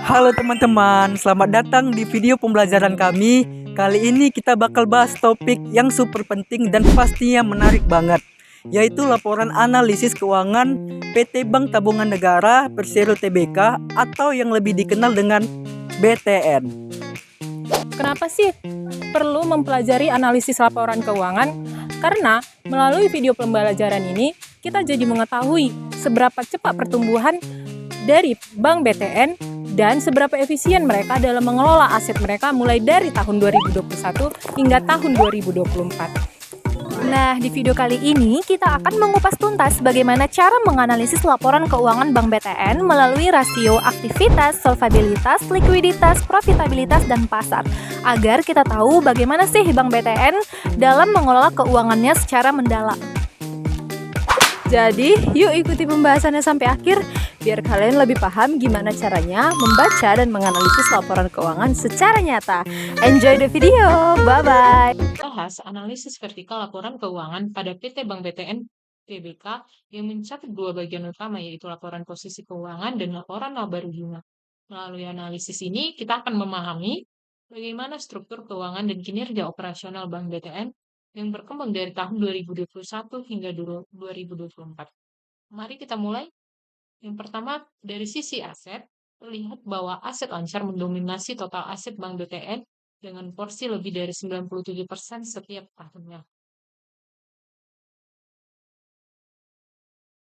Halo teman-teman, selamat datang di video pembelajaran kami. Kali ini kita bakal bahas topik yang super penting dan pastinya menarik banget, yaitu laporan analisis keuangan PT Bank Tabungan Negara Persero Tbk atau yang lebih dikenal dengan BTN. Kenapa sih perlu mempelajari analisis laporan keuangan? Karena melalui video pembelajaran ini, kita jadi mengetahui seberapa cepat pertumbuhan dari Bank BTN dan seberapa efisien mereka dalam mengelola aset mereka mulai dari tahun 2021 hingga tahun 2024. Nah, di video kali ini kita akan mengupas tuntas bagaimana cara menganalisis laporan keuangan Bank BTN melalui rasio aktivitas, solvabilitas, likuiditas, profitabilitas, dan pasar, agar kita tahu bagaimana sih Bank BTN dalam mengelola keuangannya secara mendalam. Jadi, yuk ikuti pembahasannya sampai akhir, biar kalian lebih paham gimana caranya membaca dan menganalisis laporan keuangan secara nyata. Enjoy the video, bye-bye! Bahas analisis vertikal laporan keuangan pada PT Bank BTN Tbk yang mencakup dua bagian utama, yaitu laporan posisi keuangan dan laporan laba ruginya. Melalui analisis ini, kita akan memahami bagaimana struktur keuangan dan kinerja operasional Bank BTN yang berkembang dari tahun 2021 hingga 2024. Mari kita mulai. Yang pertama, dari sisi aset, terlihat bahwa aset lancar mendominasi total aset Bank BTN dengan porsi lebih dari 97% setiap tahunnya.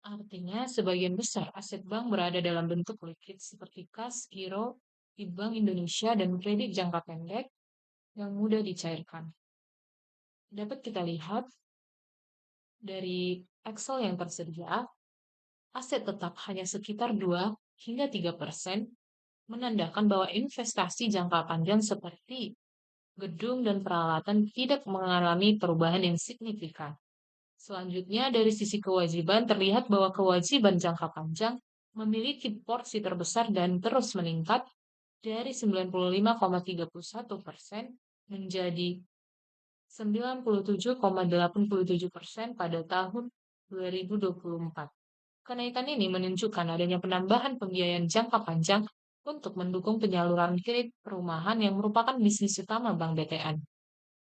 Artinya, sebagian besar aset bank berada dalam bentuk liquid seperti kas, giro, di Bank Indonesia, dan kredit jangka pendek yang mudah dicairkan. Dapat kita lihat dari Excel yang tersedia, aset tetap hanya sekitar 2 hingga 3%, menandakan bahwa investasi jangka panjang seperti gedung dan peralatan tidak mengalami perubahan yang signifikan. Selanjutnya, dari sisi kewajiban, terlihat bahwa kewajiban jangka panjang memiliki porsi terbesar dan terus meningkat dari 95,31% menjadi 97,87% pada tahun 2024. Kenaikan ini menunjukkan adanya penambahan pembiayaan jangka panjang untuk mendukung penyaluran kredit perumahan yang merupakan bisnis utama Bank BTN.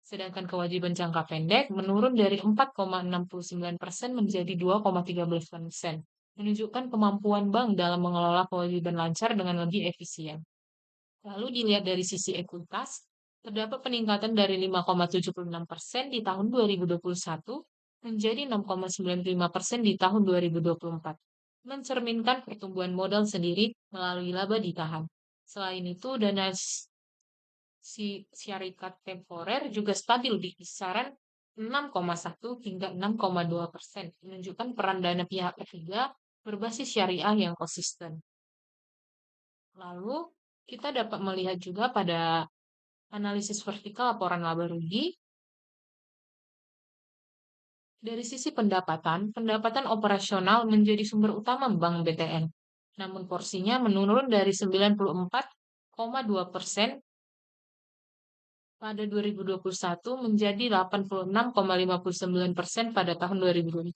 Sedangkan kewajiban jangka pendek menurun dari 4,69% menjadi 2,13%, menunjukkan kemampuan bank dalam mengelola kewajiban lancar dengan lebih efisien. Lalu dilihat dari sisi ekuitas, terdapat peningkatan dari 5,76% di tahun 2021 menjadi 6,95% di tahun 2024, mencerminkan pertumbuhan modal sendiri melalui laba ditahan. Selain itu, dana syarikat temporer juga stabil di kisaran 6,1 hingga 6,2%, menunjukkan peran dana pihak ketiga berbasis syariah yang konsisten. Lalu, kita dapat melihat juga pada analisis vertikal laporan laba rugi. Dari sisi pendapatan operasional menjadi sumber utama Bank BTN. Namun porsinya menurun dari 94,2% pada 2021 menjadi 86,59% pada tahun 2024,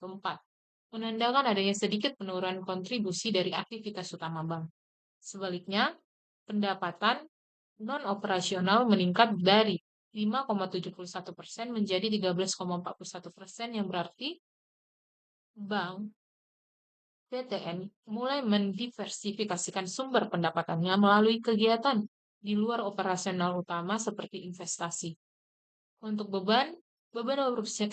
menandakan adanya sedikit penurunan kontribusi dari aktivitas utama bank. Sebaliknya, pendapatan non-operasional meningkat dari 5,71% menjadi 13,41%, yang berarti Bank BTN mulai mendiversifikasikan sumber pendapatannya melalui kegiatan di luar operasional utama seperti investasi. Untuk beban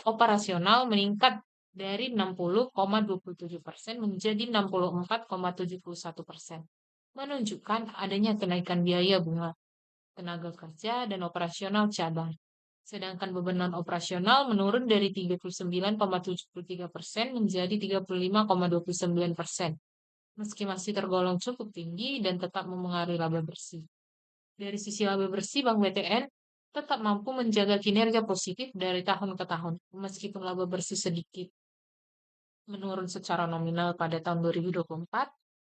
operasional meningkat dari 60,27% menjadi 64,71%, menunjukkan adanya kenaikan biaya bunga, tenaga kerja, dan operasional cabang. Sedangkan beban non-operasional menurun dari 39,73% menjadi 35,29%, meski masih tergolong cukup tinggi dan tetap memengaruhi laba bersih. Dari sisi laba bersih, Bank BTN tetap mampu menjaga kinerja positif dari tahun ke tahun, meskipun laba bersih sedikit menurun secara nominal pada tahun 2024,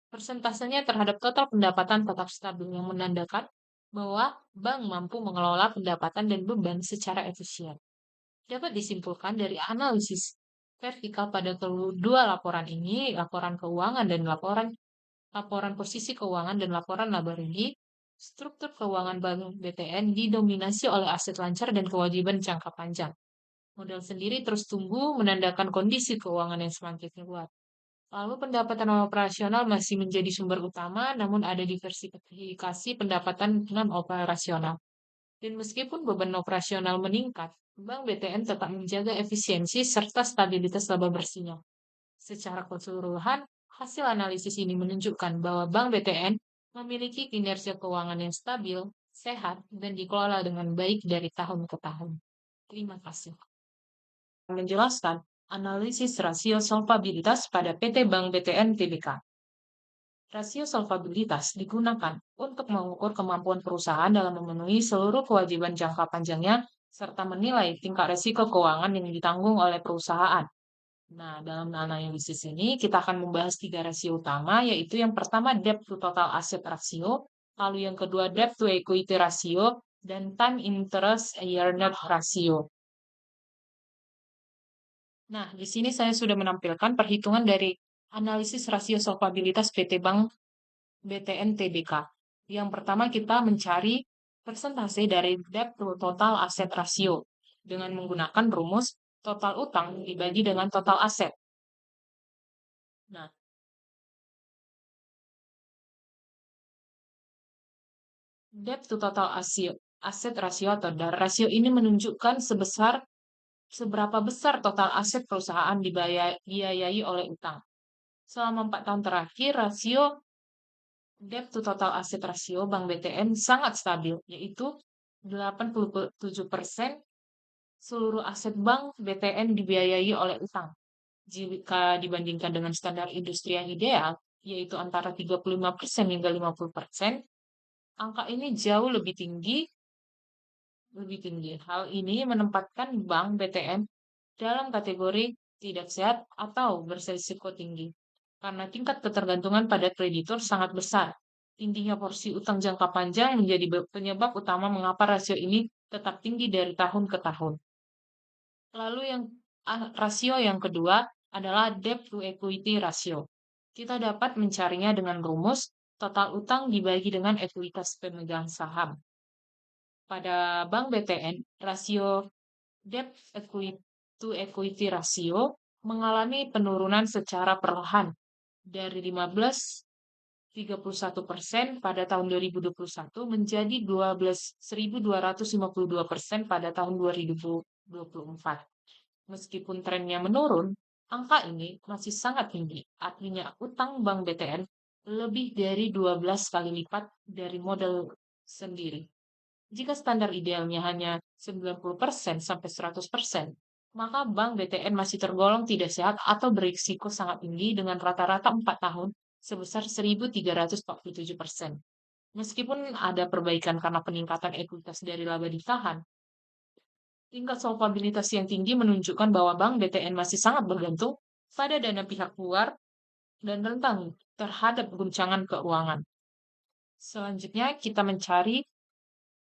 persentasenya terhadap total pendapatan tetap stabil, yang menandakan bahwa bank mampu mengelola pendapatan dan beban secara efisien. Dapat disimpulkan dari analisis vertikal pada kedua laporan ini, laporan keuangan dan laporan posisi keuangan dan laporan laba rugi, struktur keuangan Bank BTN didominasi oleh aset lancar dan kewajiban jangka panjang. Modal sendiri terus tumbuh menandakan kondisi keuangan yang semakin kuat. Lalu pendapatan operasional masih menjadi sumber utama, namun ada diversifikasi pendapatan non-operasional. Dan meskipun beban operasional meningkat, Bank BTN tetap menjaga efisiensi serta stabilitas laba bersihnya. Secara keseluruhan, hasil analisis ini menunjukkan bahwa Bank BTN memiliki kinerja keuangan yang stabil, sehat, dan dikelola dengan baik dari tahun ke tahun. Terima kasih. Menjelaskan analisis rasio solvabilitas pada PT Bank BTN Tbk. Rasio solvabilitas digunakan untuk mengukur kemampuan perusahaan dalam memenuhi seluruh kewajiban jangka panjangnya serta menilai tingkat risiko keuangan yang ditanggung oleh perusahaan. Nah, dalam analisis ini kita akan membahas 3 rasio utama, yaitu yang pertama debt to total asset ratio, lalu yang kedua debt to equity ratio, dan time interest earned ratio. Nah, di sini saya sudah menampilkan perhitungan dari analisis rasio solvabilitas PT Bank BTN Tbk. Yang pertama kita mencari persentase dari debt to total asset ratio dengan menggunakan rumus total utang dibagi dengan total aset. Nah, debt to total asset ratio atau DAR rasio ini menunjukkan seberapa besar total aset perusahaan dibiayai oleh utang. Selama 4 tahun terakhir, rasio debt to total asset ratio Bank BTN sangat stabil, yaitu 87% seluruh aset Bank BTN dibiayai oleh utang. Jika dibandingkan dengan standar industri yang ideal, yaitu antara 35% hingga 50%, angka ini jauh lebih tinggi. Hal ini menempatkan Bank BTN dalam kategori tidak sehat atau berisiko tinggi. Karena tingkat ketergantungan pada kreditur sangat besar. Tingginya porsi utang jangka panjang menjadi penyebab utama mengapa rasio ini tetap tinggi dari tahun ke tahun. Lalu rasio yang kedua adalah debt to equity ratio. Kita dapat mencarinya dengan rumus total utang dibagi dengan ekuitas pemegang saham. Pada Bank BTN, rasio debt to equity ratio mengalami penurunan secara perlahan dari 31% pada tahun 2021 menjadi 1.252% pada tahun 2024. Meskipun trennya menurun, angka ini masih sangat tinggi. Artinya utang Bank BTN lebih dari 12 kali lipat dari modal sendiri. Jika standar idealnya hanya 90% sampai 100%, maka Bank BTN masih tergolong tidak sehat atau berisiko sangat tinggi dengan rata-rata 4 tahun sebesar 1.347%. Meskipun ada perbaikan karena peningkatan ekuitas dari laba ditahan, tingkat solvabilitas yang tinggi menunjukkan bahwa Bank BTN masih sangat bergantung pada dana pihak luar dan rentan terhadap guncangan keuangan. Selanjutnya, kita mencari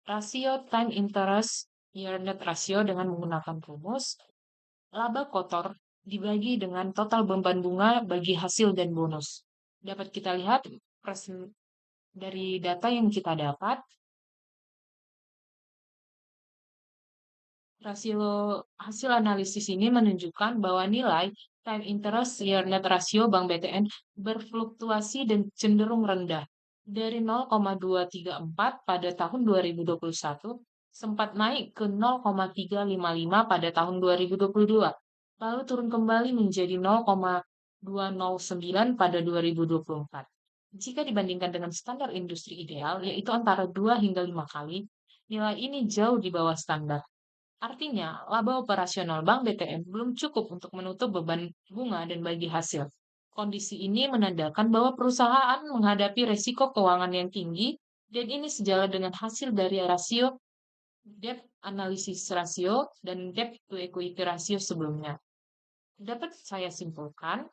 rasio time interest earned ratio dengan menggunakan rumus laba kotor dibagi dengan total beban bunga bagi hasil dan bonus. Dapat kita lihat dari data yang kita dapat, hasil analisis ini menunjukkan bahwa nilai time interest earned ratio Bank BTN berfluktuasi dan cenderung rendah. Dari 0,234 pada tahun 2021 sempat naik ke 0,355 pada tahun 2022, lalu turun kembali menjadi 0,209 pada 2024. Jika dibandingkan dengan standar industri ideal, yaitu antara 2 hingga 5 kali, nilai ini jauh di bawah standar. Artinya, laba operasional Bank BTN belum cukup untuk menutup beban bunga dan bagi hasil. Kondisi ini menandakan bahwa perusahaan menghadapi resiko keuangan yang tinggi dan ini sejalan dengan hasil dari rasio debt analisis rasio dan debt to equity rasio sebelumnya. Dapat saya simpulkan,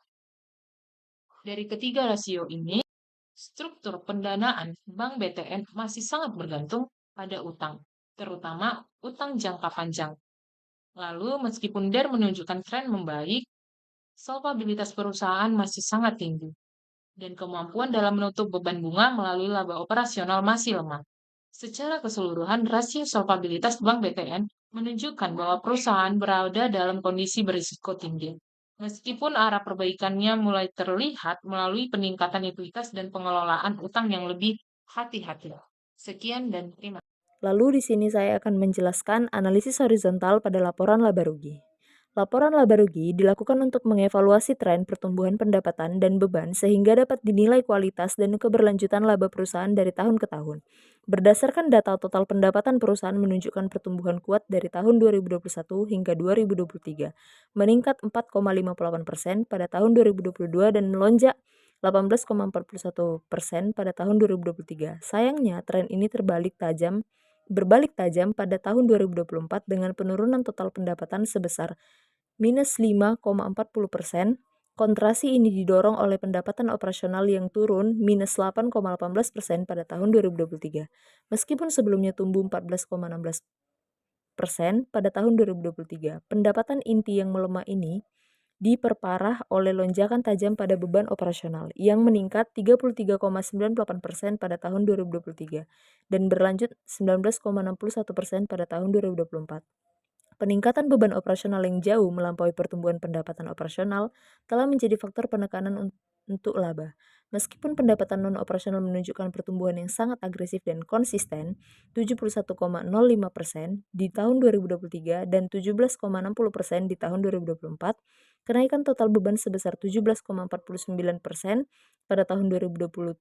dari ketiga rasio ini, struktur pendanaan Bank BTN masih sangat bergantung pada utang, terutama utang jangka panjang. Lalu, meskipun DER menunjukkan tren membaik, solvabilitas perusahaan masih sangat tinggi. dan kemampuan dalam menutup beban bunga melalui laba operasional masih lemah. Secara keseluruhan, rasio solvabilitas Bank BTN menunjukkan bahwa perusahaan berada dalam kondisi berisiko tinggi. Meskipun arah perbaikannya mulai terlihat melalui peningkatan ekuitas dan pengelolaan utang yang lebih hati-hati. Sekian dan terima kasih. Lalu di sini saya akan menjelaskan analisis horizontal pada laporan laba rugi. Laporan laba rugi dilakukan untuk mengevaluasi tren pertumbuhan pendapatan dan beban sehingga dapat dinilai kualitas dan keberlanjutan laba perusahaan dari tahun ke tahun. Berdasarkan data total pendapatan perusahaan menunjukkan pertumbuhan kuat dari tahun 2021 hingga 2023, meningkat 4,58% pada tahun 2022 dan melonjak 18,41% pada tahun 2023. Sayangnya, tren ini berbalik tajam pada tahun 2024 dengan penurunan total pendapatan sebesar minus 5,40%. Kontraksi ini didorong oleh pendapatan operasional yang turun minus 8,18% pada tahun 2023. Meskipun sebelumnya tumbuh 14,16% pada tahun 2023, pendapatan inti yang melemah ini diperparah oleh lonjakan tajam pada beban operasional yang meningkat 33,98% pada tahun 2023 dan berlanjut 19,61% pada tahun 2024. Peningkatan beban operasional yang jauh melampaui pertumbuhan pendapatan operasional telah menjadi faktor penekanan untuk laba. Meskipun pendapatan non-operasional menunjukkan pertumbuhan yang sangat agresif dan konsisten, 71,05% di tahun 2023 dan 17,60% di tahun 2024, kenaikan total beban sebesar 17,49% pada tahun 2024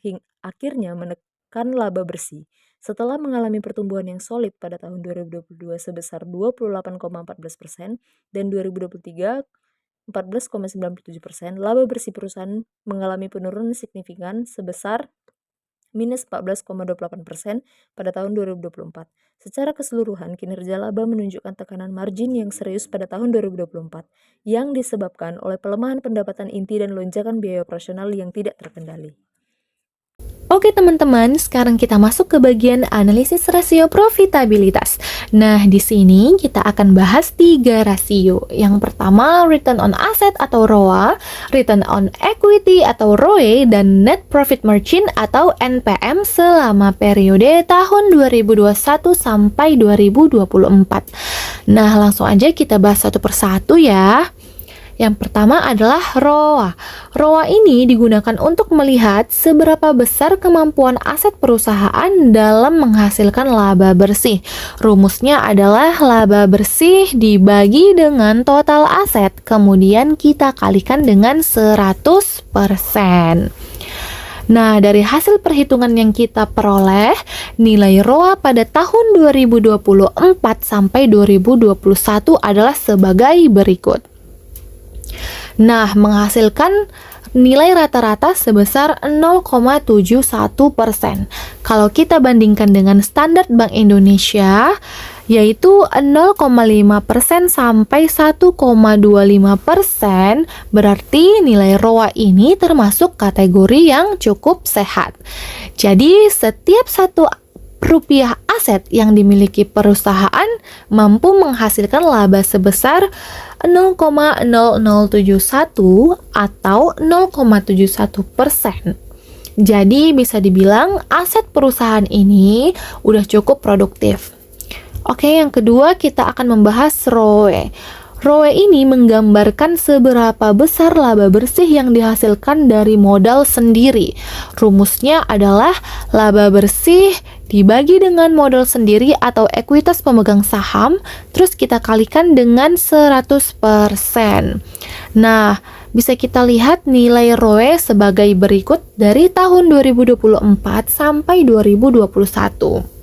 hingga akhirnya menekan laba bersih. Setelah mengalami pertumbuhan yang solid pada tahun 2022 sebesar 28,14% dan 2023 14,97%, laba bersih perusahaan mengalami penurunan signifikan sebesar minus 14,28% pada tahun 2024. Secara keseluruhan, kinerja laba menunjukkan tekanan margin yang serius pada tahun 2024 yang disebabkan oleh pelemahan pendapatan inti dan lonjakan biaya operasional yang tidak terkendali. Oke teman-teman, sekarang kita masuk ke bagian analisis rasio profitabilitas. Nah, di sini kita akan bahas 3 rasio. Yang pertama, return on asset atau ROA, return on equity atau ROE, dan net profit margin atau NPM selama periode tahun 2021 sampai 2024. Nah, langsung aja kita bahas satu persatu ya. Yang pertama adalah ROA. ROA ini digunakan untuk melihat seberapa besar kemampuan aset perusahaan dalam menghasilkan laba bersih. Rumusnya adalah laba bersih dibagi dengan total aset, kemudian kita kalikan dengan 100%. Nah, dari hasil perhitungan yang kita peroleh, nilai ROA pada tahun 2024 sampai 2021 adalah sebagai berikut. Nah, menghasilkan nilai rata-rata sebesar 0,71%. Kalau kita bandingkan dengan standar Bank Indonesia, yaitu 0,5% sampai 1,25%, berarti nilai ROA ini termasuk kategori yang cukup sehat. Jadi, setiap satu rupiah aset yang dimiliki perusahaan mampu menghasilkan laba sebesar 0,0071 atau 0,71%. Jadi bisa dibilang aset perusahaan ini udah cukup produktif. Oke, yang kedua kita akan membahas ROE. ROE ini menggambarkan seberapa besar laba bersih yang dihasilkan dari modal sendiri. Rumusnya adalah laba bersih dibagi dengan modal sendiri atau ekuitas pemegang saham, terus kita kalikan dengan 100%. Nah, bisa kita lihat nilai ROE sebagai berikut dari tahun 2024 sampai 2021.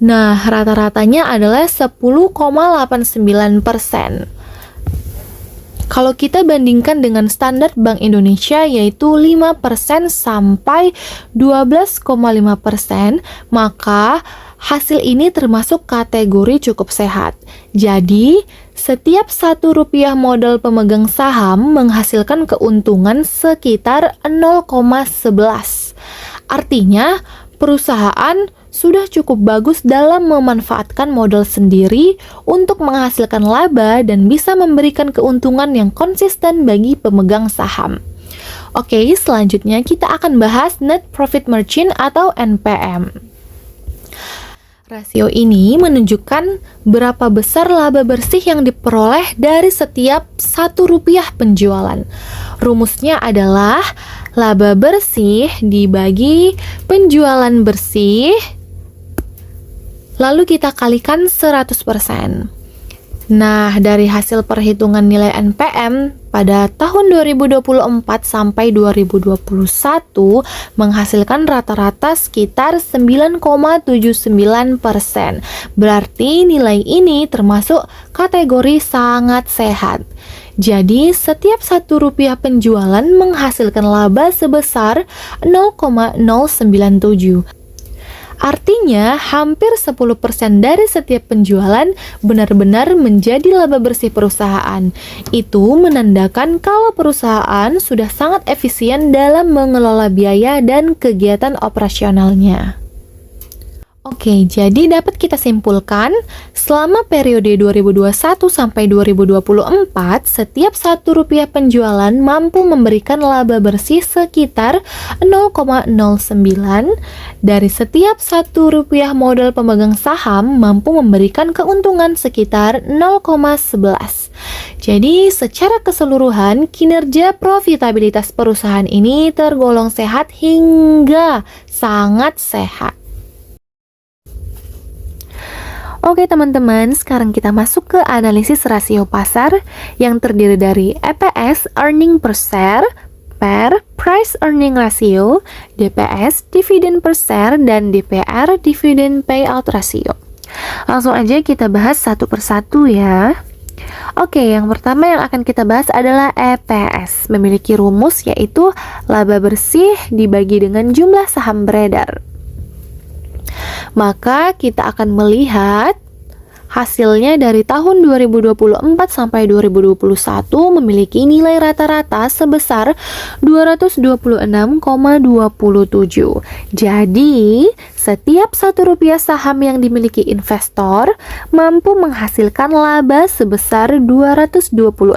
Nah, rata-ratanya adalah 10,89%. Kalau kita bandingkan dengan standar Bank Indonesia yaitu 5% sampai 12,5%, maka hasil ini termasuk kategori cukup sehat. Jadi, setiap 1 rupiah modal pemegang saham menghasilkan keuntungan sekitar 0,11. Artinya, perusahaan sudah cukup bagus dalam memanfaatkan modal sendiri untuk menghasilkan laba dan bisa memberikan keuntungan yang konsisten bagi pemegang saham. Oke, selanjutnya kita akan bahas Net Profit Margin atau NPM. Rasio ini menunjukkan berapa besar laba bersih yang diperoleh dari setiap Rp1 penjualan. Rumusnya adalah laba bersih dibagi penjualan bersih, lalu kita kalikan 100%. Nah, dari hasil perhitungan nilai NPM pada tahun 2024 sampai 2021 menghasilkan rata-rata sekitar 9,79%. Berarti nilai ini termasuk kategori sangat sehat. Jadi, setiap Rp1 penjualan menghasilkan laba sebesar 0,097. Artinya, hampir 10% dari setiap penjualan benar-benar menjadi laba bersih perusahaan. Itu menandakan kalau perusahaan sudah sangat efisien dalam mengelola biaya dan kegiatan operasionalnya. Oke, jadi dapat kita simpulkan, selama periode 2021 sampai 2024, setiap Rp1 penjualan mampu memberikan laba bersih sekitar 0,09. Dari setiap Rp1 modal pemegang saham mampu memberikan keuntungan sekitar 0,11. Jadi, secara keseluruhan, kinerja profitabilitas perusahaan ini tergolong sehat hingga sangat sehat. Oke teman-teman, sekarang kita masuk ke analisis rasio pasar yang terdiri dari EPS, earning per share, PER, price earning ratio, DPS, dividend per share, dan DPR, dividend payout ratio. Langsung aja kita bahas satu persatu ya. Oke, yang pertama yang akan kita bahas adalah EPS, memiliki rumus yaitu laba bersih dibagi dengan jumlah saham beredar. Maka kita akan melihat hasilnya dari tahun 2024 sampai 2021 memiliki nilai rata-rata sebesar 226,27. Jadi, setiap Rp1 saham yang dimiliki investor mampu menghasilkan laba sebesar 226,27.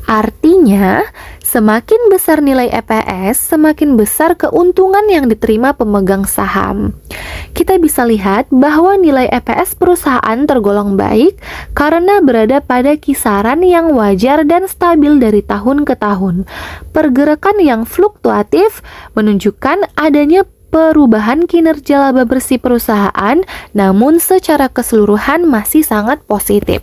Artinya, semakin besar nilai EPS, semakin besar keuntungan yang diterima pemegang saham. Kita bisa lihat bahwa nilai EPS perusahaan tergolong baik karena berada pada kisaran yang wajar dan stabil dari tahun ke tahun. Pergerakan yang fluktuatif menunjukkan adanya perubahan kinerja laba bersih perusahaan, namun secara keseluruhan masih sangat positif.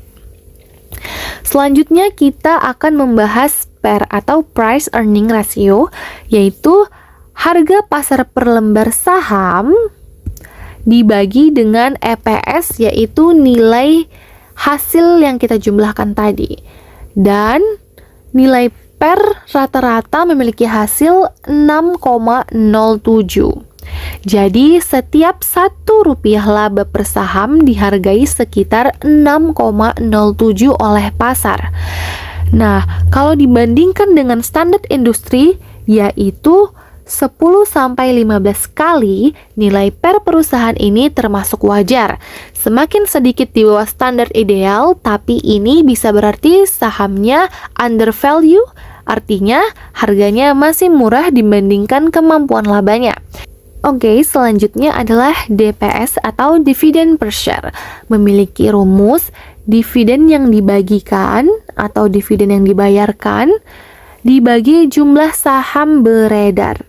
Selanjutnya kita akan membahas PER atau price earning ratio, yaitu harga pasar per lembar saham dibagi dengan EPS, yaitu nilai hasil yang kita jumlahkan tadi. Dan nilai PER rata-rata memiliki hasil 6,07. Jadi setiap Rp1 laba per saham dihargai sekitar 6,07 oleh pasar. Nah, kalau dibandingkan dengan standar industri yaitu 10-15 kali, nilai per perusahaan ini termasuk wajar. Semakin sedikit di bawah standar ideal, tapi ini bisa berarti sahamnya undervalue, artinya harganya masih murah dibandingkan kemampuan labanya. Oke, selanjutnya adalah DPS atau dividen per share. Memiliki rumus dividen yang dibagikan atau dividen yang dibayarkan dibagi jumlah saham beredar.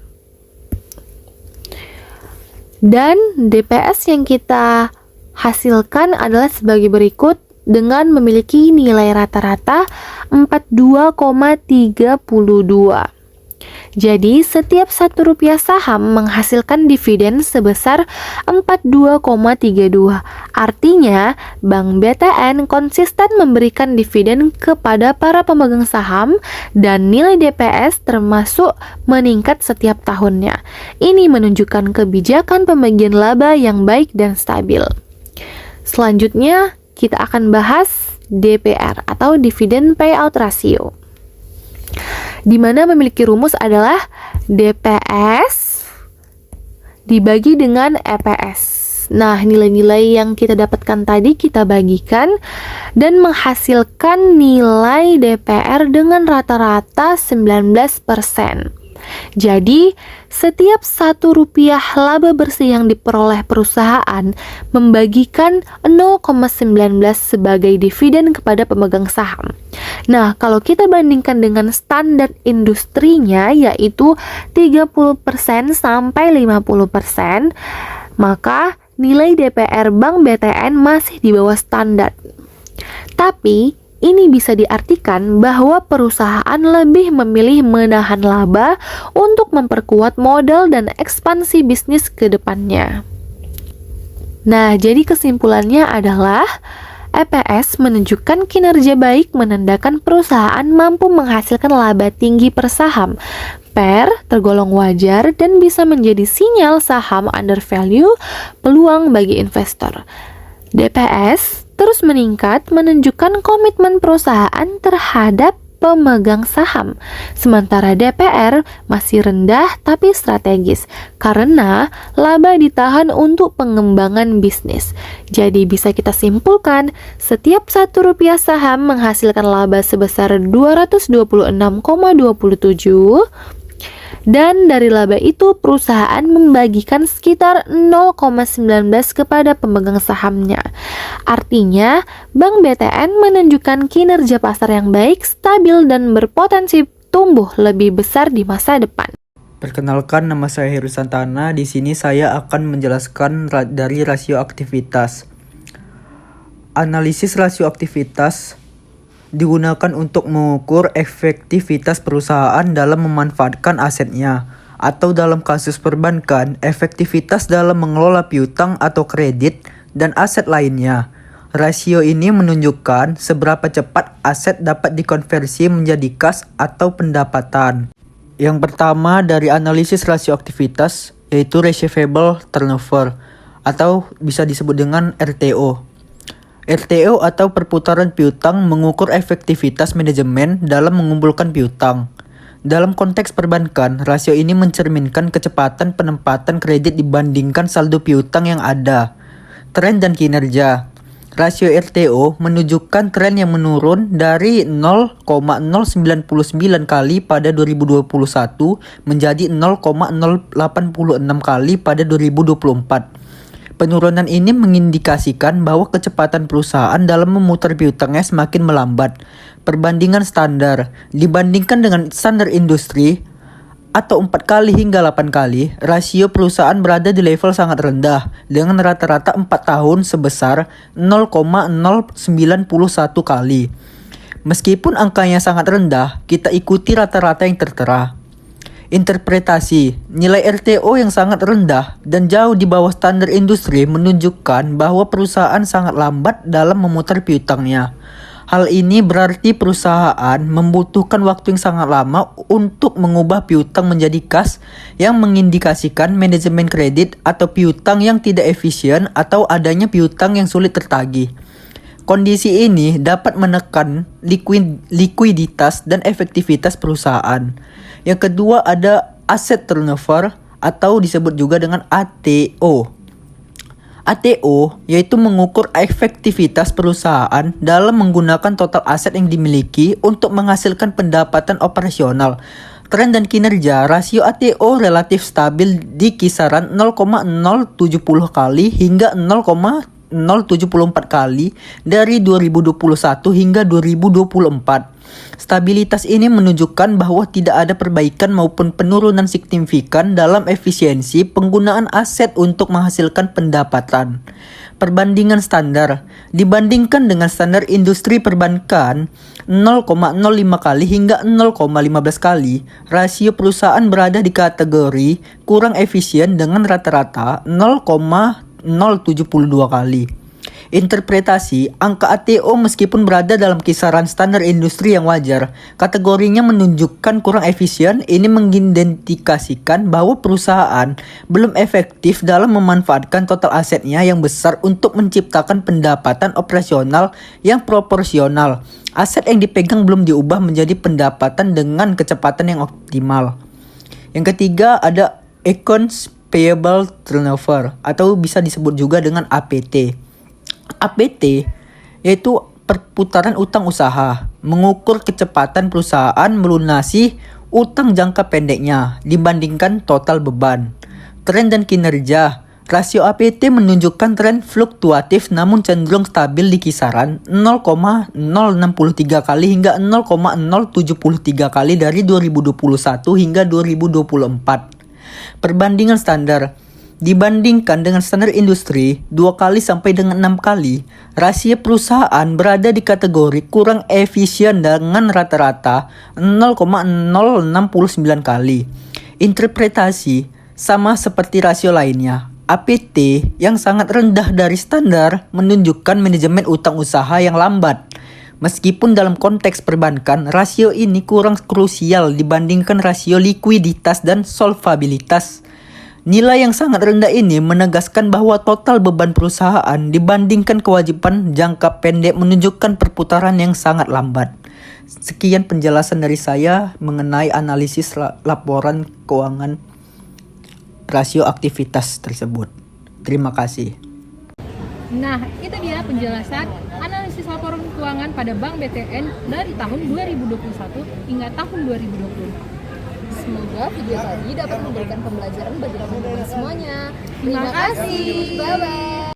Dan DPS yang kita hasilkan adalah sebagai berikut dengan memiliki nilai rata-rata 42,32. Jadi, setiap Rp1 saham menghasilkan dividen sebesar 42,32. Artinya, Bank BTN konsisten memberikan dividen kepada para pemegang saham dan nilai DPS termasuk meningkat setiap tahunnya. Ini menunjukkan kebijakan pembagian laba yang baik dan stabil. Selanjutnya, kita akan bahas DPR atau Dividend Payout Ratio, di mana memiliki rumus adalah DPS dibagi dengan EPS. Nah, nilai-nilai yang kita dapatkan tadi kita bagikan dan menghasilkan nilai DPR dengan rata-rata 19%. Jadi, setiap Rp1 laba bersih yang diperoleh perusahaan membagikan 0,19 sebagai dividen kepada pemegang saham. Nah, kalau kita bandingkan dengan standar industrinya yaitu 30% sampai 50%, maka nilai DPR Bank BTN masih di bawah standar. Tapi ini bisa diartikan bahwa perusahaan lebih memilih menahan laba untuk memperkuat modal dan ekspansi bisnis ke depannya. Nah, jadi kesimpulannya adalah EPS menunjukkan kinerja baik menandakan perusahaan mampu menghasilkan laba tinggi per saham. PER tergolong wajar dan bisa menjadi sinyal saham undervalue peluang bagi investor. DPS terus meningkat menunjukkan komitmen perusahaan terhadap pemegang saham. Sementara DPR masih rendah tapi strategis karena laba ditahan untuk pengembangan bisnis. Jadi bisa kita simpulkan, setiap Rp1 saham menghasilkan laba sebesar 226,27 dan dari laba itu perusahaan membagikan sekitar 0,19 kepada pemegang sahamnya. Artinya, Bank BTN menunjukkan kinerja pasar yang baik, stabil, dan berpotensi tumbuh lebih besar di masa depan. Perkenalkan, nama saya Heru Santana. Di sini saya akan menjelaskan dari rasio aktivitas. Analisis rasio aktivitas digunakan untuk mengukur efektivitas perusahaan dalam memanfaatkan asetnya, atau dalam kasus perbankan, efektivitas dalam mengelola piutang atau kredit dan aset lainnya. Rasio ini menunjukkan seberapa cepat aset dapat dikonversi menjadi kas atau pendapatan. Yang pertama dari analisis rasio aktivitas yaitu receivable turnover atau bisa disebut dengan RTO. RTO atau perputaran piutang mengukur efektivitas manajemen dalam mengumpulkan piutang. Dalam konteks perbankan, rasio ini mencerminkan kecepatan penempatan kredit dibandingkan saldo piutang yang ada. Tren dan kinerja. Rasio RTO menunjukkan tren yang menurun dari 0,099 kali pada 2021 menjadi 0,086 kali pada 2024. Penurunan ini mengindikasikan bahwa kecepatan perusahaan dalam memutar piutangnya semakin melambat. Perbandingan standar dibandingkan dengan standar industri atau 4 kali hingga 8 kali, rasio perusahaan berada di level sangat rendah dengan rata-rata 4 tahun sebesar 0,091 kali. Meskipun angkanya sangat rendah, kita ikuti rata-rata yang tertera. Interpretasi, nilai RTO yang sangat rendah dan jauh di bawah standar industri menunjukkan bahwa perusahaan sangat lambat dalam memutar piutangnya. Hal ini berarti perusahaan membutuhkan waktu yang sangat lama untuk mengubah piutang menjadi kas, yang mengindikasikan manajemen kredit atau piutang yang tidak efisien atau adanya piutang yang sulit tertagih. Kondisi ini dapat menekan likuiditas dan efektivitas perusahaan. Yang kedua ada asset turnover atau disebut juga dengan ATO. ATO yaitu mengukur efektivitas perusahaan dalam menggunakan total aset yang dimiliki untuk menghasilkan pendapatan operasional. Tren dan kinerja rasio ATO relatif stabil di kisaran 0,070 kali hingga 0,074 kali dari 2021 hingga 2024. Stabilitas ini menunjukkan bahwa tidak ada perbaikan maupun penurunan signifikan dalam efisiensi penggunaan aset untuk menghasilkan pendapatan. Perbandingan standar dibandingkan dengan standar industri perbankan 0,05 kali hingga 0,15 kali, rasio perusahaan berada di kategori kurang efisien dengan rata-rata 0,072 kali. Interpretasi, angka ATO meskipun berada dalam kisaran standar industri yang wajar, kategorinya menunjukkan kurang efisien. Ini mengindikasikan bahwa perusahaan belum efektif dalam memanfaatkan total asetnya yang besar untuk menciptakan pendapatan operasional yang proporsional. Aset yang dipegang belum diubah menjadi pendapatan dengan kecepatan yang optimal. Yang ketiga ada accounts Payable Turnover atau bisa disebut juga dengan APT. APT yaitu perputaran utang usaha, mengukur kecepatan perusahaan melunasi utang jangka pendeknya dibandingkan total beban. Tren dan kinerja. Rasio APT menunjukkan tren fluktuatif namun cenderung stabil di kisaran 0,063 kali hingga 0,073 kali dari 2021 hingga 2024. Perbandingan standar. Dibandingkan dengan standar industri 2 kali sampai dengan 6 kali, rasio perusahaan berada di kategori kurang efisien dengan rata-rata 0,069 kali. Interpretasi sama seperti rasio lainnya. APT yang sangat rendah dari standar menunjukkan manajemen utang usaha yang lambat. Meskipun dalam konteks perbankan, rasio ini kurang krusial dibandingkan rasio likuiditas dan solvabilitas. Nilai yang sangat rendah ini menegaskan bahwa total beban perusahaan dibandingkan kewajiban jangka pendek menunjukkan perputaran yang sangat lambat. Sekian penjelasan dari saya mengenai analisis laporan keuangan rasio aktivitas tersebut. Terima kasih. Nah, itu dia penjelasan analisis laporan keuangan pada Bank BTN dari tahun 2021 hingga tahun 2020. Semoga video tadi dapat memberikan pembelajaran bagi teman-teman semuanya. Terima kasih. Bye-bye.